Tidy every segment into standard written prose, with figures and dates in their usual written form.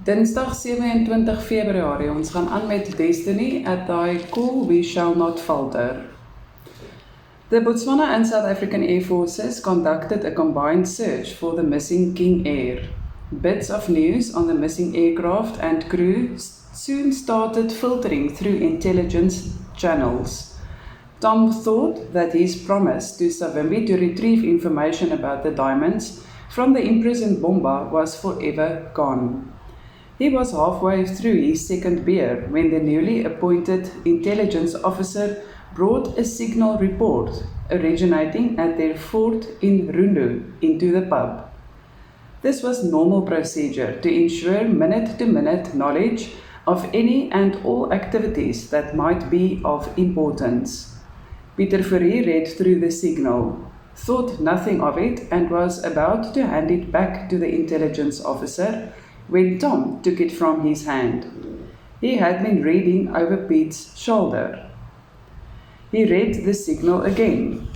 Dinsdag 27 Februarie, ons gaan aan met Destiny at thy call we shall not falter. The Botswana and South African Air Forces conducted a combined search for the missing King Air. Bits of news on the missing aircraft and crew soon started filtering through intelligence channels. Tom thought that his promise to Savimbi to retrieve information about the diamonds from the imprisoned Mamba was forever gone. He was halfway through his second beer when the newly appointed intelligence officer brought a signal report originating at their fort in Rundu into the pub. This was normal procedure to ensure minute-to-minute knowledge of any and all activities that might be of importance. Peter Fourie read through the signal, thought nothing of it, and was about to hand it back to the intelligence officer when Tom took it from his hand. He had been reading over Pete's shoulder. He read the signal again.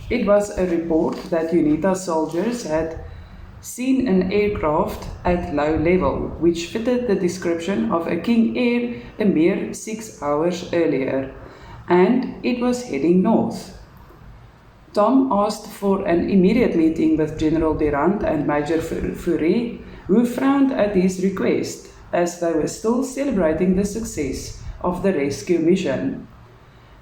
It was a report that UNITA soldiers had seen an aircraft at low level, which fitted the description of a King Air a mere 6 hours earlier, and it was heading north. Tom asked for an immediate meeting with General Durant and Major Fourie, who frowned at his request, as they were still celebrating the success of the rescue mission.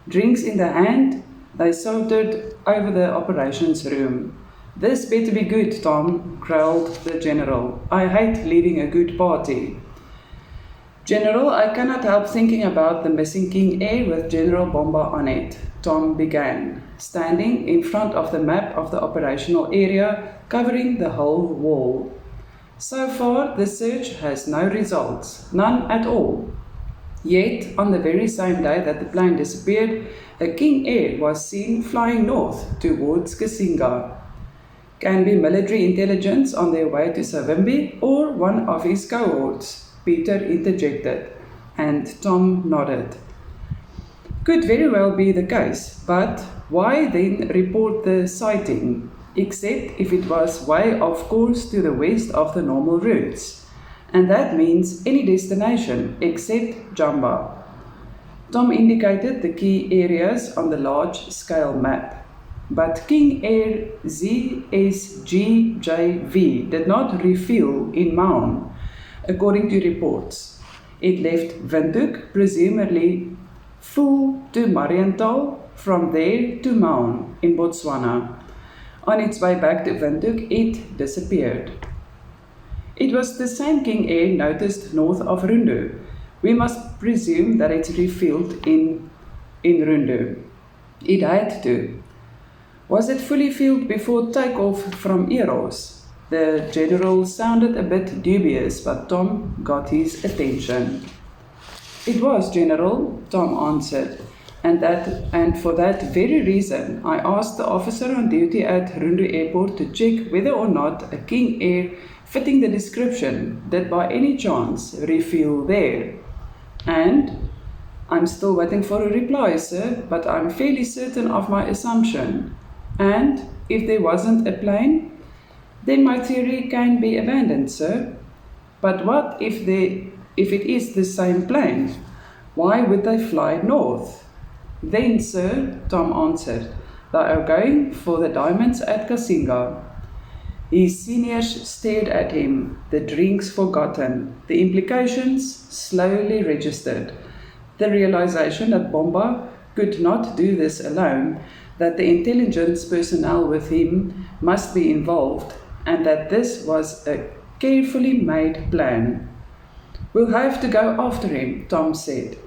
Drinks in the hand, they sauntered over the operations room. "This better be good, Tom," growled the general. "I hate leaving a good party." "General, I cannot help thinking about the missing King Air with General Mamba on it," Tom began, standing in front of the map of the operational area covering the whole wall. "So far, the search has no results, none at all. Yet, on the very same day that the plane disappeared, a King Air was seen flying north towards Kasinga. Can be military intelligence on their way to Savimbi or one of his cohorts," Peter interjected, and Tom nodded. "Could very well be the case, but why then report the sighting, except if it was way off course to the west of the normal routes? And that means any destination except Jamba." Tom indicated the key areas on the large-scale map. But King Air ZSGJV did not refuel in Maun, according to reports. It left Windhoek, presumably full to Mariental, from there to Maun in Botswana. On its way back to Windhoek, it disappeared. It was the same King Air noticed north of Rundu. We must presume that it refueled in Rundu. It had to. Was it fully filled before takeoff from Eros? The general sounded a bit dubious, but Tom got his attention. "It was, General," Tom answered, and for that very reason, I asked the officer on duty at Rundu Airport to check whether or not a King Air fitting the description did by any chance refuel there. And I'm still waiting for a reply, sir, but I'm fairly certain of my assumption. And if there wasn't a plane, then my theory can be abandoned, sir. But what if it is the same plane? Why would they fly north?" "Then, sir," Tom answered, "they are going for the diamonds at Kasinga." His seniors stared at him, the drinks forgotten, the implications slowly registered. The realization that Mamba could not do this alone, that the intelligence personnel with him must be involved, and that this was a carefully made plan. "We'll have to go after him," Tom said.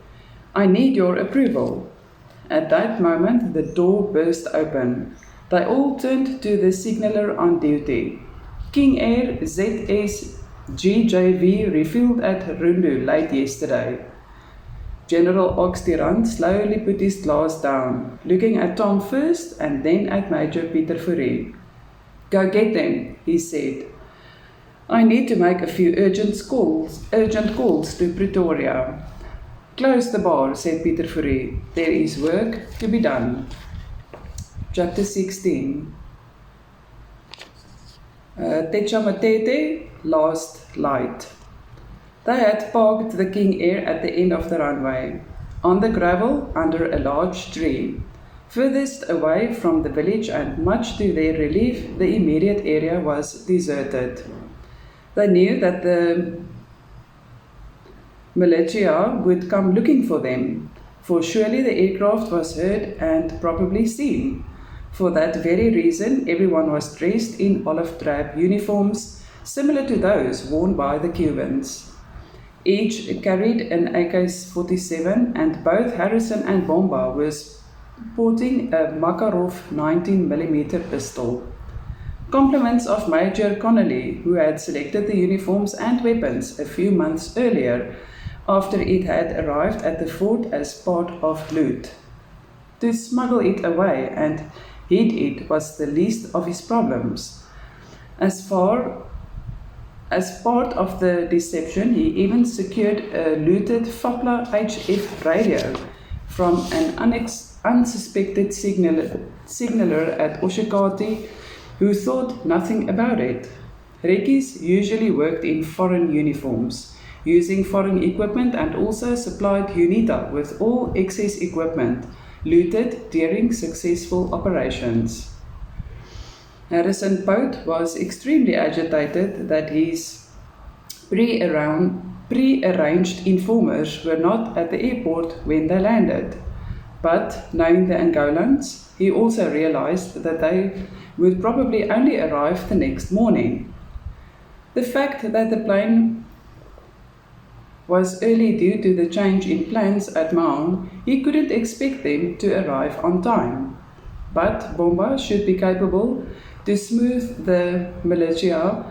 "I need your approval." At that moment, the door burst open. They all turned to the signaller on duty. "King Air ZSGJV refueled at Rundu late yesterday." General Oxtirand slowly put his glass down, looking at Tom first and then at Major Peter Fourie. "Go get them," he said. "I need to make a few urgent calls to Pretoria." "Close the bar," said Peter Fourie. "There is work to be done." Chapter 16. Techamatete, Last Light. They had parked the King Air at the end of the runway, on the gravel under a large tree, furthest away from the village, and much to their relief, the immediate area was deserted. They knew that the militia would come looking for them, for surely the aircraft was heard and probably seen. For that very reason, everyone was dressed in olive drab uniforms, similar to those worn by the Cubans. Each carried an AK-47, and both Harrison and Mamba were sporting a Makarov 19mm pistol. Compliments of Major Connolly, who had selected the uniforms and weapons a few months earlier, after it had arrived at the fort as part of loot. To smuggle it away and hid it was the least of his problems. As part of the deception, he even secured a looted Fapla HF radio from an unsuspected signaller at Oshikati who thought nothing about it. Rekkies usually worked in foreign uniforms, using foreign equipment, and also supplied UNITA with all excess equipment looted during successful operations. Harrison Pote was extremely agitated that his pre-arranged informers were not at the airport when they landed. But, knowing the Angolans, he also realized that they would probably only arrive the next morning. The fact that the plane was early due to the change in plans at Maun, he couldn't expect them to arrive on time. But Mamba should be capable to smooth the militia,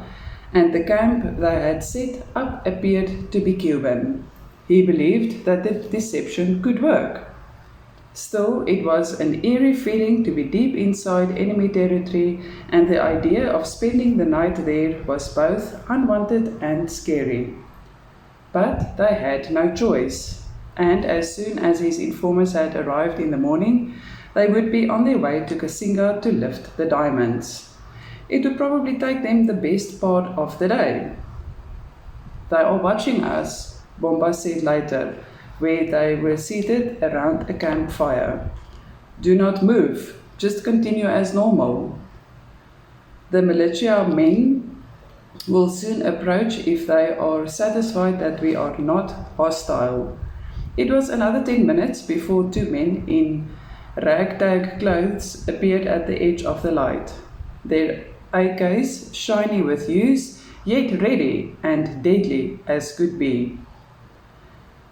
and the camp they had set up appeared to be Cuban. He believed that the deception could work. Still, it was an eerie feeling to be deep inside enemy territory, and the idea of spending the night there was both unwanted and scary. But they had no choice, and as soon as his informers had arrived in the morning, they would be on their way to Kasinga to lift the diamonds. It would probably take them the best part of the day. They are watching us, Mamba said later, where they were seated around a campfire. Do not move, just continue as normal. The militia men will soon approach if they are satisfied that we are not hostile. It was another 10 minutes before two men in ragtag clothes appeared at the edge of the light. Their AKs shiny with use, yet ready and deadly as could be.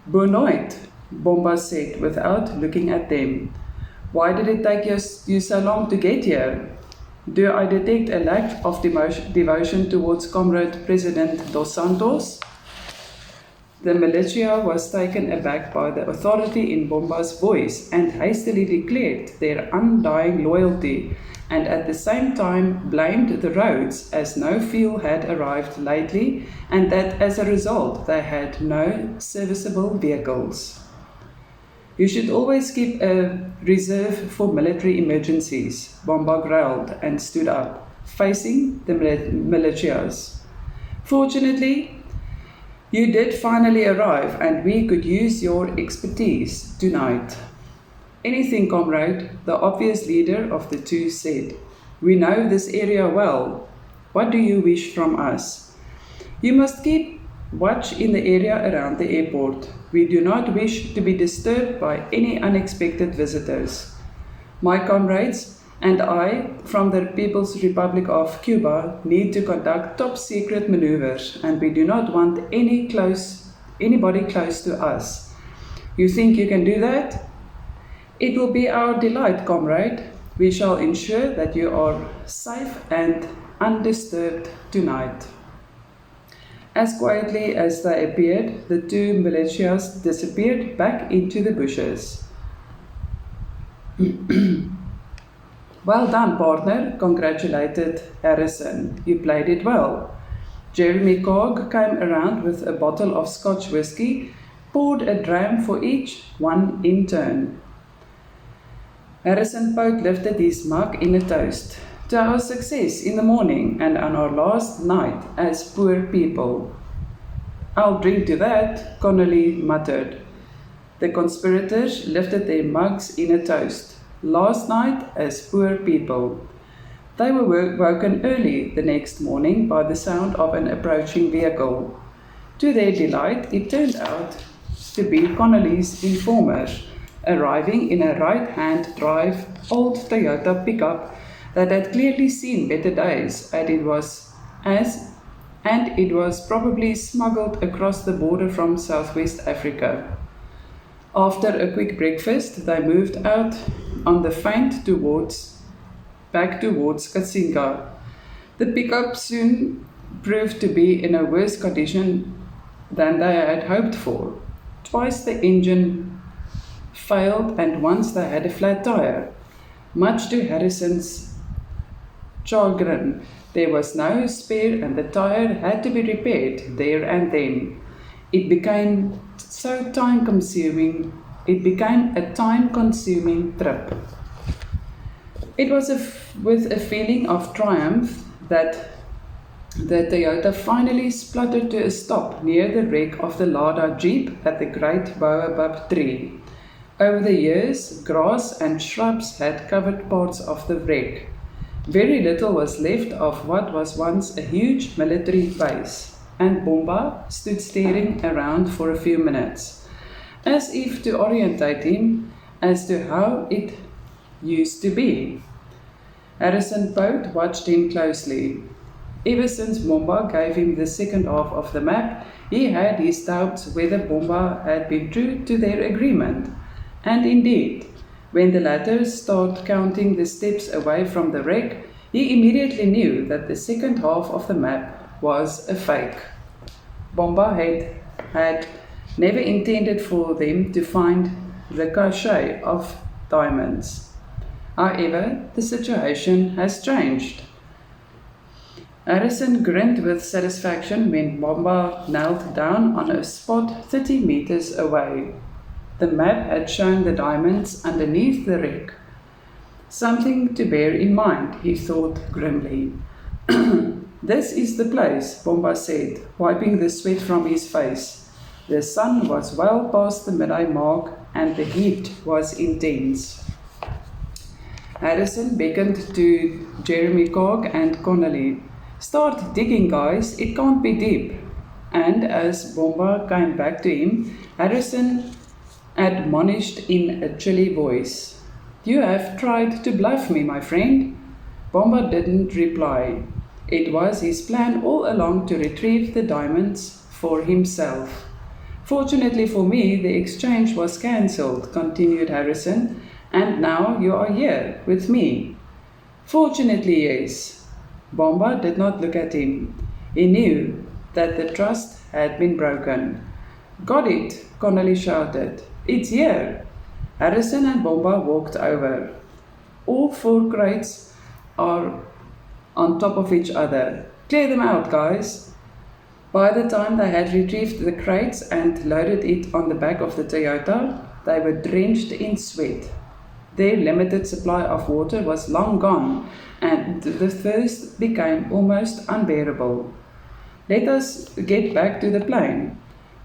Bonoit, Mamba said without looking at them. Why did it take you so long to get here? Do I detect a lack of devotion towards Comrade President Dos Santos? The militia was taken aback by the authority in Mamba's voice and hastily declared their undying loyalty, and at the same time blamed the roads as no fuel had arrived lately, and that as a result they had no serviceable vehicles. You should always keep a reserve for military emergencies, Mamba growled and stood up, facing the militias. Fortunately, you did finally arrive, and we could use your expertise tonight. Anything, comrade, the obvious leader of the two said. We know this area well. What do you wish from us? You must keep watch in the area around the airport. We do not wish to be disturbed by any unexpected visitors. My comrades and I, from the People's Republic of Cuba, need to conduct top-secret maneuvers, and we do not want anybody close to us. You think you can do that? It will be our delight, comrade. We shall ensure that you are safe and undisturbed tonight. As quietly as they appeared, the two militias disappeared back into the bushes. Well done, partner, congratulated Harrison. You played it well. Jeremy Cogg came around with a bottle of Scotch whisky, poured a dram for each, one in turn. Harrison Pote lifted his mug in a toast to our success in the morning and on our last night as poor people. I'll drink to that, Connolly muttered. The conspirators lifted their mugs in a toast. Last night, as poor people. They were woken early the next morning by the sound of an approaching vehicle. To their delight, it turned out to be Connolly's informer, arriving in a right-hand drive old Toyota pickup that had clearly seen better days, and it was probably smuggled across the border from Southwest Africa. After a quick breakfast, they moved out on the feint back towards Katsinga. The pickup soon proved to be in a worse condition than they had hoped for. Twice the engine failed, and once they had a flat tire. Much to Harrison's chagrin, there was no spare and the tire had to be repaired there and then. It became a time-consuming trip. It was with a feeling of triumph that the Toyota finally spluttered to a stop near the wreck of the Lada Jeep at the Great Baobab Tree. Over the years, grass and shrubs had covered parts of the wreck. Very little was left of what was once a huge military base, and Mamba stood staring around for a few minutes, as if to orientate him as to how it used to be. Harrison Pote watched him closely. Ever since Mamba gave him the second half of the map, he had his doubts whether Mamba had been true to their agreement. And indeed, when the latter started counting the steps away from the wreck, he immediately knew that the second half of the map was a fake. Mamba had never intended for them to find the cache of diamonds. However, the situation has changed. Harrison grinned with satisfaction when Mamba knelt down on a spot 30 meters away. The map had shown the diamonds underneath the wreck. Something to bear in mind, he thought grimly. This is the place, Mamba said, wiping the sweat from his face. The sun was well past the midday mark and the heat was intense. Harrison beckoned to Jeremy Cogg and Connolly. Start digging, guys, it can't be deep. And as Mamba came back to him, Harrison admonished in a chilly voice. You have tried to bluff me, my friend. Mamba didn't reply. It was his plan all along to retrieve the diamonds for himself. Fortunately for me, the exchange was cancelled, continued Harrison, and now you are here with me. Fortunately, yes. Mamba did not look at him. He knew that the trust had been broken. Got it, Connolly shouted. It's here. Harrison and Mamba walked over. All 4 crates are on top of each other. Clear them out, guys. By the time they had retrieved the crates and loaded it on the back of the Toyota, they were drenched in sweat. Their limited supply of water was long gone, and the thirst became almost unbearable. Let us get back to the plane.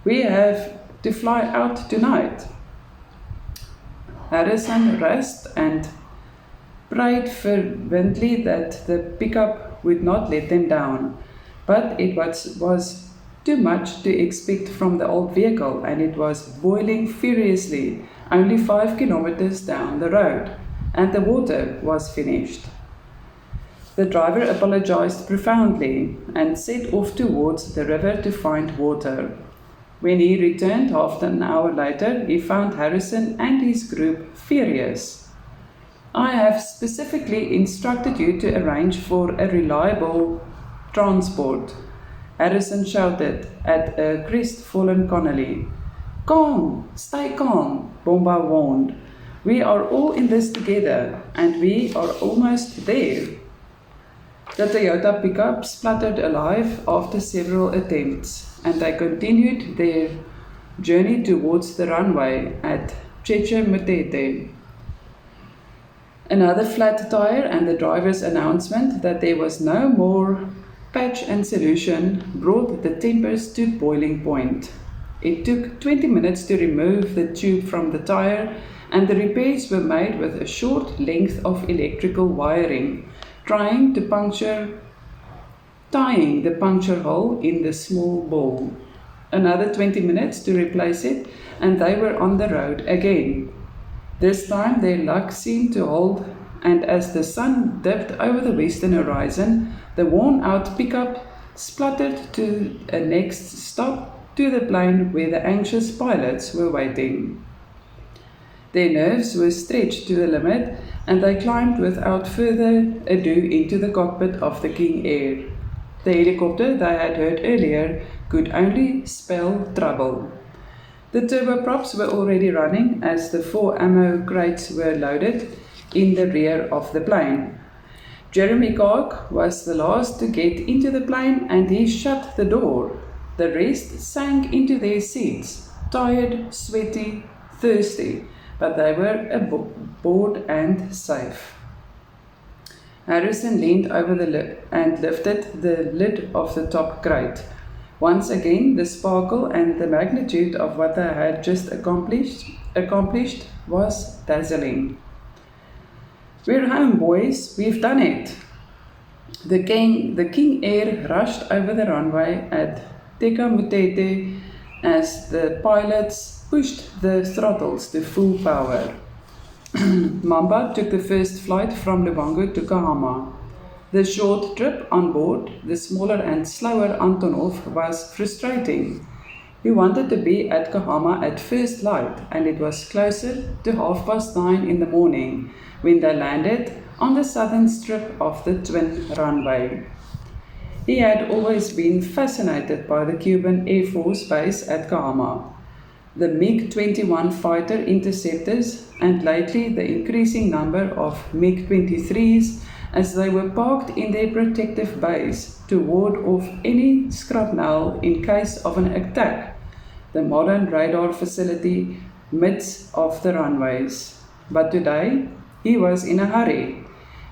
We have to fly out tonight. Harrison rasped and prayed fervently that the pickup would not let them down, but it was too much to expect from the old vehicle, and it was boiling furiously only 5 kilometers down the road, and the water was finished. The driver apologized profoundly and set off towards the river to find water. When he returned half an hour later, he found Harrison and his group furious. I have specifically instructed you to arrange for a reliable transport, Harrison shouted at a crestfallen Connolly. Calm, stay calm, Mamba warned. We are all in this together, and we are almost there. The Toyota pickup spluttered alive after several attempts, and they continued their journey towards the runway at Cheche Mutete. Another flat tire and the driver's announcement that there was no more patch and solution brought the tempers to boiling point. It took 20 minutes to remove the tube from the tire, and the repairs were made with a short length of electrical wiring, tying the puncture hole in the small ball. Another 20 minutes to replace it, and they were on the road again. This time their luck seemed to hold, and as the sun dipped over the western horizon, the worn-out pickup spluttered to a next stop, to the plane where the anxious pilots were waiting. Their nerves were stretched to the limit, and they climbed without further ado into the cockpit of the King Air. The helicopter they had heard earlier could only spell trouble. The turboprops were already running as the 4 ammo crates were loaded in the rear of the plane. Jeremy Clark was the last to get into the plane, and he shut the door. The rest sank into their seats, tired, sweaty, thirsty, but they were aboard and safe. Harrison leaned over and lifted the lid of the top crate. Once again, the sparkle and the magnitude of what they had just accomplished was dazzling. "We're home, boys. We've done it." The King Air rushed over the runway at Teka Mutete as the pilots pushed the throttles to full power. Mamba took the first flight from Lubango to Kahama. The short trip on board the smaller and slower Antonov was frustrating. He wanted to be at Kahama at first light, and it was closer to 9:30 in the morning when they landed on the southern strip of the twin runway. He had always been fascinated by the Cuban Air Force base at Kahama, the MiG-21 fighter interceptors, and lately the increasing number of MiG-23s as they were parked in their protective base to ward off any shrapnel in case of an attack, the modern radar facility midst of the runways. But today, he was in a hurry.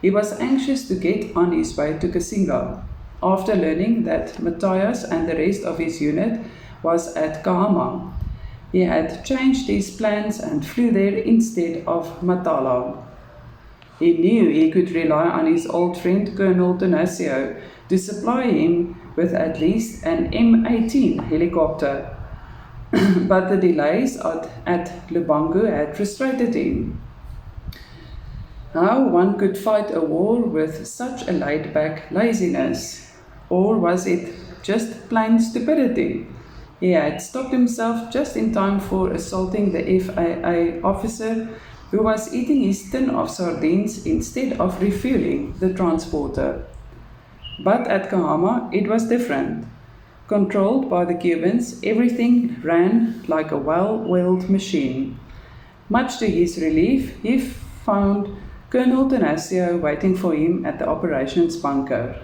He was anxious to get on his way to Kasinga, after learning that Matthias and the rest of his unit was at Kahama. He had changed his plans and flew there instead of Matala. He knew he could rely on his old friend Colonel Donasio to supply him with at least an M18 helicopter. But the delays at Lubango had frustrated him. How one could fight a war with such a laid-back laziness? Or was it just plain stupidity? He had stopped himself just in time for assaulting the FAA officer who was eating his tin of sardines instead of refueling the transporter. But at Kahama, it was different. Controlled by the Cubans, everything ran like a well-oiled machine. Much to his relief, he found Colonel Donasio waiting for him at the operations bunker.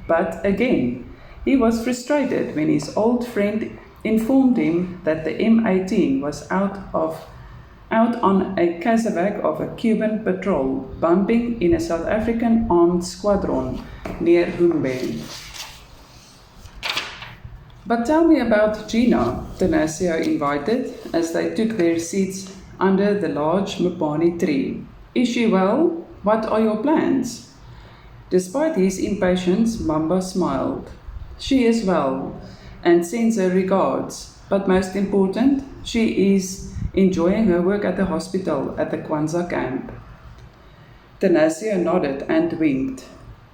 But again, he was frustrated when his old friend informed him that the M18 was out on a casevac of a Cuban patrol, bumping in a South African armed squadron near Humbe. "But tell me about Gina," Donasio invited as they took their seats under the large Mupani tree. "Is she well? What are your plans?" Despite his impatience, Mamba smiled. "She is well and sends her regards, but most important, she is enjoying her work at the hospital at the Kwanzaa camp." Donasio nodded and winked.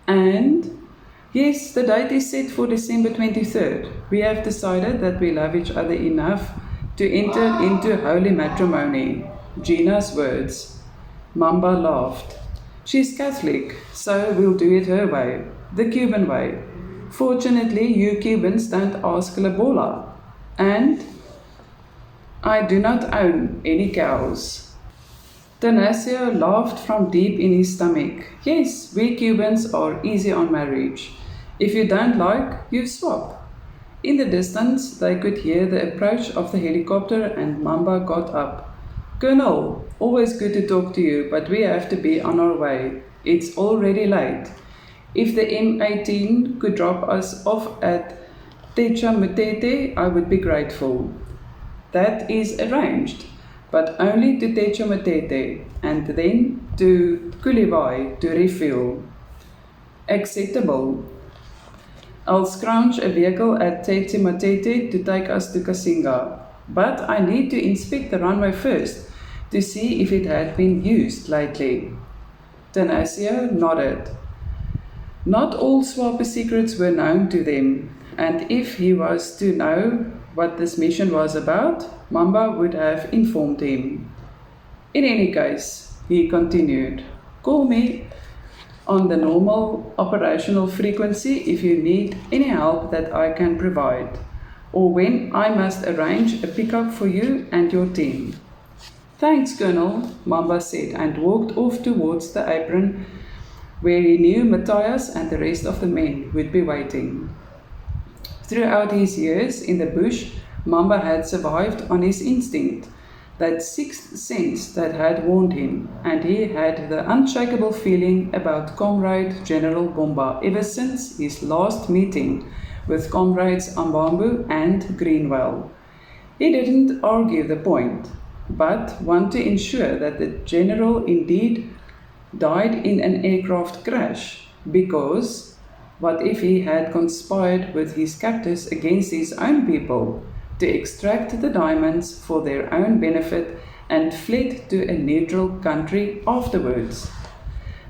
"And?" "Yes, the date is set for December 23rd. We have decided that we love each other enough to enter into holy matrimony." Gina's words. Mamba laughed. "She's Catholic, so we'll do it her way, the Cuban way. Fortunately, you Cubans don't ask Lobola. And I do not own any cows." Donasio laughed from deep in his stomach. "Yes, we Cubans are easy on marriage. If you don't like, you swap." In the distance, they could hear the approach of the helicopter, and Mamba got up. "Colonel, always good to talk to you, but we have to be on our way. It's already late. If the M18 could drop us off at Techa Mutete, I would be grateful. That is arranged, but only to Techa Mutete and then to Kulivai to refuel. Acceptable. I'll scrounge a vehicle at Techa Mutete to take us to Kasinga, but I need to inspect the runway first to see if it had been used lately. Tanasio nodded. Not all Swapo secrets were known to them, and if he was to know what this mission was about, Mamba would have informed him. In any case, he continued, call me on the normal operational frequency if you need any help that I can provide, or when I must arrange a pickup for you and your team. Thanks, Colonel, Mamba said and walked off towards the apron where he knew Matthias and the rest of the men would be waiting. Throughout his years in the bush, Mamba had survived on his instinct, that sixth sense that had warned him, and he had the unshakable feeling about Comrade General Bomba ever since his last meeting with Comrades Ambambu and Greenwell. He didn't argue the point, but want to ensure that the general indeed died in an aircraft crash, because what if he had conspired with his captors against his own people to extract the diamonds for their own benefit and fled to a neutral country afterwards?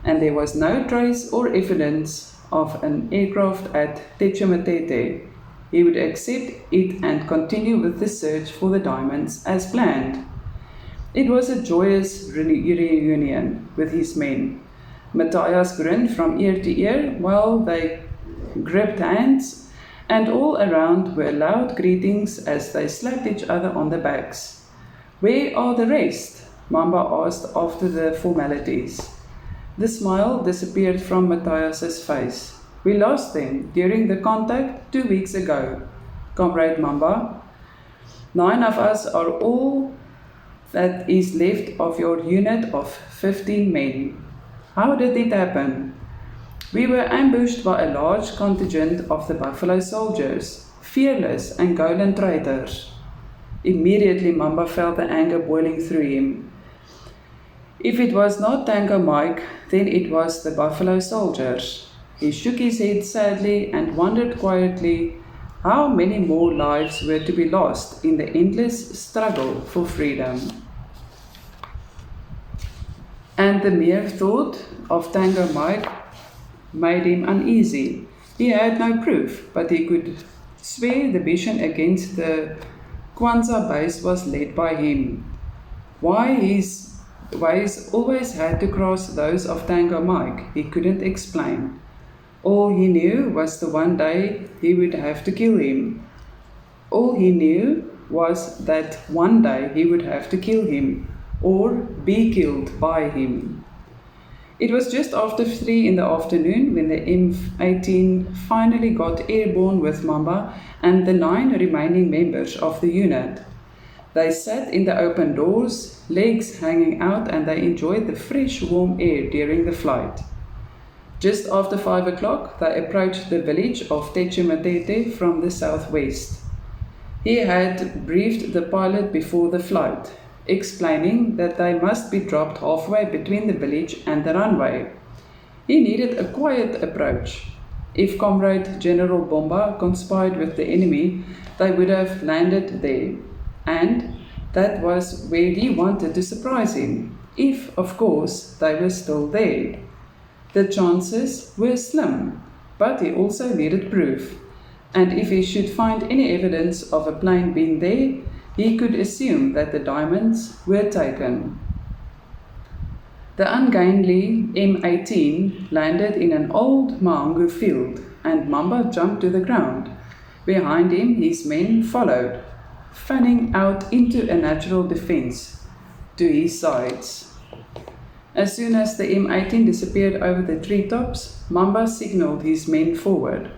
And there was no trace or evidence of an aircraft at Techamatete. He would accept it and continue with the search for the diamonds as planned. It was a joyous reunion with his men. Matthias grinned from ear to ear while they gripped hands, and all around were loud greetings as they slapped each other on the backs. Where are the rest? Mamba asked after the formalities. The smile disappeared from Matthias's face. We lost them during the contact 2 weeks ago, Comrade Mamba. 9 of us are all that is left of your unit of 15 men. How did it happen? We were ambushed by a large contingent of the Buffalo soldiers, fearless Angolan traitors. Immediately Mamba felt the anger boiling through him. If it was not Tango Mike, then it was the Buffalo soldiers. He shook his head sadly and wondered quietly how many more lives were to be lost in the endless struggle for freedom. And the mere thought of Tango Mike made him uneasy. He had no proof, but he could swear the mission against the Kwanzaa base was led by him. Why his ways always had to cross those of Tango Mike, he couldn't explain. All he knew was the one day he would have to kill him. All he knew was that one day he would have to kill him, or be killed by him. It was just after 3 in the afternoon when the M18 finally got airborne with Mamba and the 9 remaining members of the unit. They sat in the open doors, legs hanging out, and they enjoyed the fresh warm air during the flight. Just after 5 o'clock, they approached the village of Techamatete from the southwest. He had briefed the pilot before the flight, explaining that they must be dropped halfway between the village and the runway. He needed a quiet approach. If Comrade General Bomba conspired with the enemy, they would have landed there. And that was where he wanted to surprise him, if, of course, they were still there. The chances were slim, but he also needed proof. And if he should find any evidence of a plane being there, he could assume that the diamonds were taken. The ungainly M18 landed in an old Mahangu field, and Mamba jumped to the ground. Behind him, his men followed, fanning out into a natural defense to his sides. As soon as the M18 disappeared over the treetops, Mamba signaled his men forward.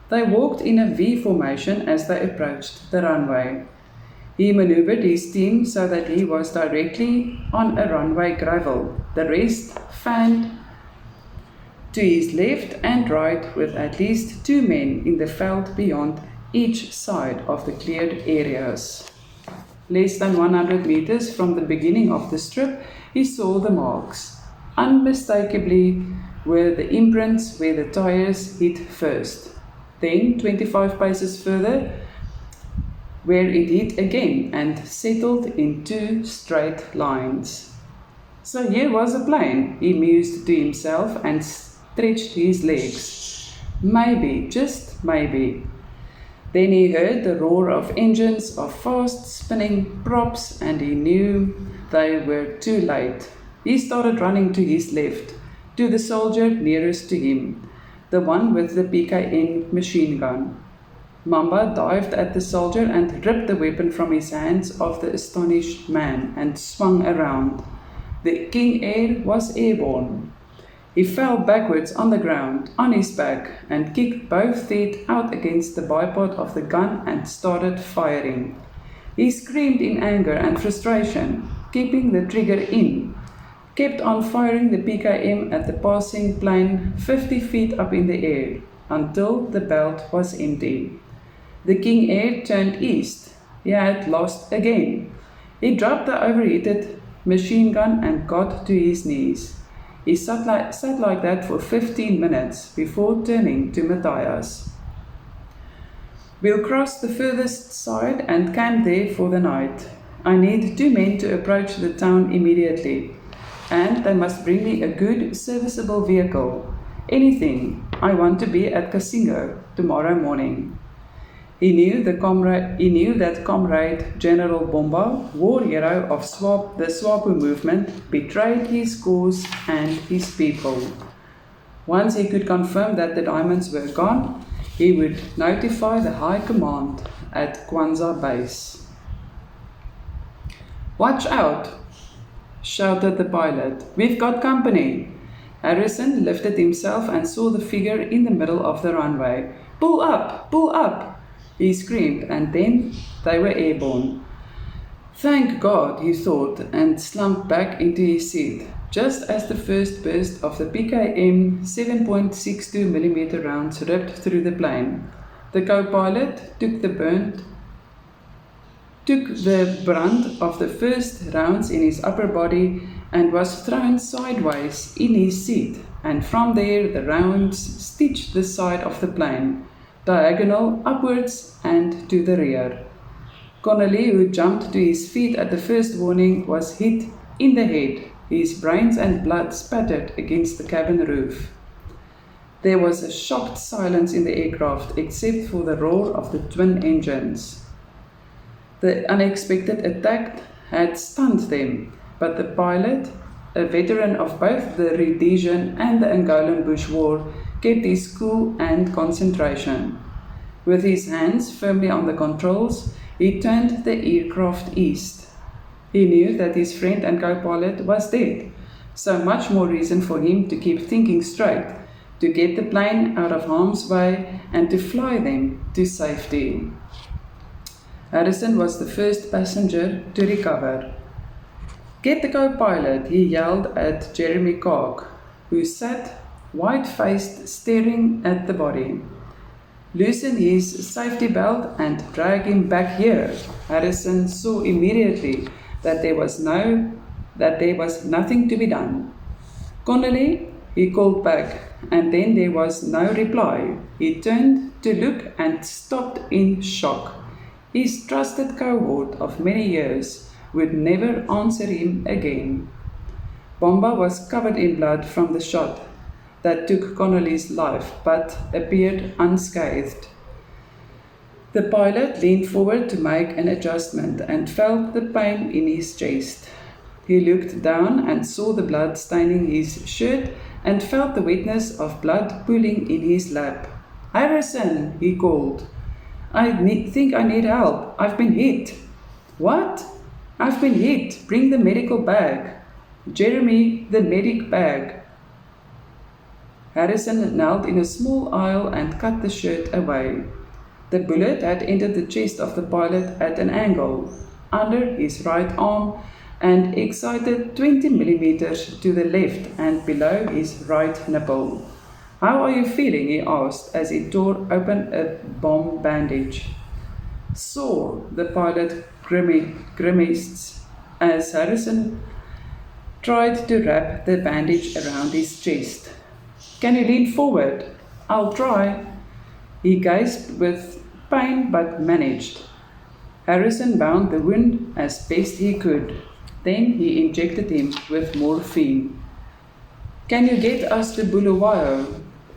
They walked in a V formation as they approached the runway. He maneuvered his team so that he was directly on a runway gravel. The rest fanned to his left and right with at least 2 men in the veld beyond each side of the cleared areas. Less than 100 meters from the beginning of the strip, he saw the marks. Unmistakably were the imprints where the tires hit first. Then, 25 paces further, where it hit again and settled in 2 straight lines. So here was a plane, he mused to himself and stretched his legs. Maybe, just maybe. Then he heard the roar of engines, of fast spinning props, and he knew they were too late. He started running to his left, to the soldier nearest to him, the one with the PKN machine gun. Mamba dived at the soldier and ripped the weapon from his hands of the astonished man and swung around. The King Air was airborne. He fell backwards on the ground, on his back, and kicked both feet out against the bipod of the gun and started firing. He screamed in anger and frustration, keeping the trigger in, kept on firing the PKM at the passing plane 50 feet up in the air, until the belt was empty. The King Air turned east. He had lost again. He dropped the overheated machine gun and got to his knees. He sat like that for 15 minutes before turning to Matthias. We'll cross the furthest side and camp there for the night. I need 2 men to approach the town immediately, and they must bring me a good, serviceable vehicle. Anything. I want to be at Kasingo tomorrow morning. He knew that Comrade General Mamba, war hero of the SWAPO movement, betrayed his cause and his people. Once he could confirm that the diamonds were gone, he would notify the High Command at Kwanzaa Base. "Watch out!" shouted the pilot. "We've got company." Harrison lifted himself and saw the figure in the middle of the runway. "Pull up! Pull up!" he screamed, and then they were airborne. Thank God, he thought, and slumped back into his seat, just as the first burst of the PKM 7.62mm rounds ripped through the plane. The co-pilot took the brunt of the first rounds in his upper body and was thrown sideways in his seat, and from there the rounds stitched the side of the plane, diagonal upwards and to the rear. Connolly, who jumped to his feet at the first warning, was hit in the head. His brains and blood spattered against the cabin roof. There was a shocked silence in the aircraft except for the roar of the twin engines. The unexpected attack had stunned them, but the pilot, a veteran of both the Rhodesian and the Angolan Bush War, kept his cool and concentration. With his hands firmly on the controls, he turned the aircraft east. He knew that his friend and co-pilot was dead, so much more reason for him to keep thinking straight, to get the plane out of harm's way and to fly them to safety. Harrison was the first passenger to recover. "Get the co-pilot," he yelled at Jeremy Clark, who sat white-faced staring at the body. "Loosen his safety belt and drag him back here." Harrison saw immediately that there was nothing to be done. "Connolly," he called back, and then there was no reply. He turned to look and stopped in shock. His trusted cohort of many years would never answer him again. Mamba was covered in blood from the shot that took Connolly's life, but appeared unscathed. The pilot leaned forward to make an adjustment and felt the pain in his chest. He looked down and saw the blood staining his shirt and felt the wetness of blood pooling in his lap. "Harrison," he called. I think I need help. I've been hit." "What?" "I've been hit. Bring the medical bag." "Jeremy, the medic bag." Harrison knelt in a small aisle and cut the shirt away. The bullet had entered the chest of the pilot at an angle, under his right arm, and excited 20 millimeters to the left and below his right nipple. How are you feeling? He asked as he tore open a bomb bandage. Sore, the pilot grimaced as Harrison tried to wrap the bandage around his chest. Can you lean forward? I'll try. He gasped with pain but managed. Harrison bound the wound as best he could. Then he injected him with morphine. Can you get us to Bulawayo?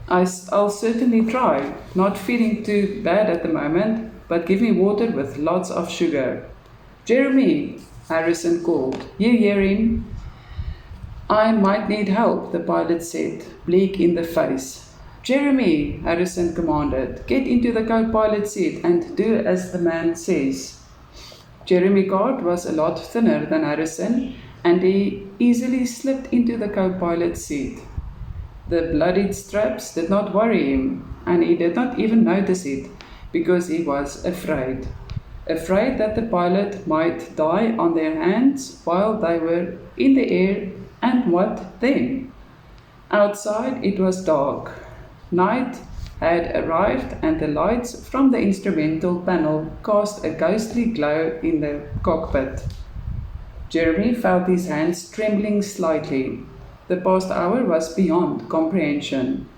I'll certainly try. Not feeling too bad at the moment, but give me water with lots of sugar. Jeremy, Harrison called. You hear him? I might need help, the pilot said, bleak in the face. Jeremy, Harrison commanded, get into the co-pilot seat and do as the man says. Jeremy Card was a lot thinner than Harrison, and he easily slipped into the co-pilot seat. The bloodied straps did not worry him, and he did not even notice it, because he was afraid. Afraid that the pilot might die on their hands while they were in the air, and what then? Outside it was dark. Night had arrived and the lights from the instrumental panel cast a ghostly glow in the cockpit. Jeremy felt his hands trembling slightly. The past hour was beyond comprehension,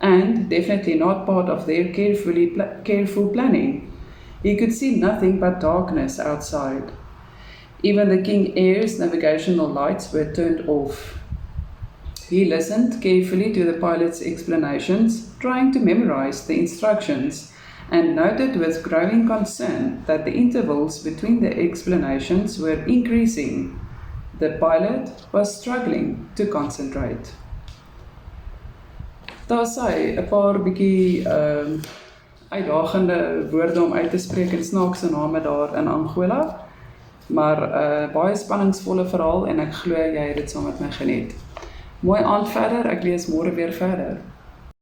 and definitely not part of their careful planning. He could see nothing but darkness outside. Even the King Air's navigational lights were turned off. He listened carefully to the pilot's explanations, trying to memorize the instructions, and noted with growing concern that the intervals between the explanations were increasing. The pilot was struggling to concentrate. Daar sê 'n paar bietjie uitdagende woorde om uit te spreek en snaakse name daar in Angola, maar baie spanningsvolle verhaal en ek glo jy het dit saam met my geniet. Mooi aand verder, ek lees môre weer verder.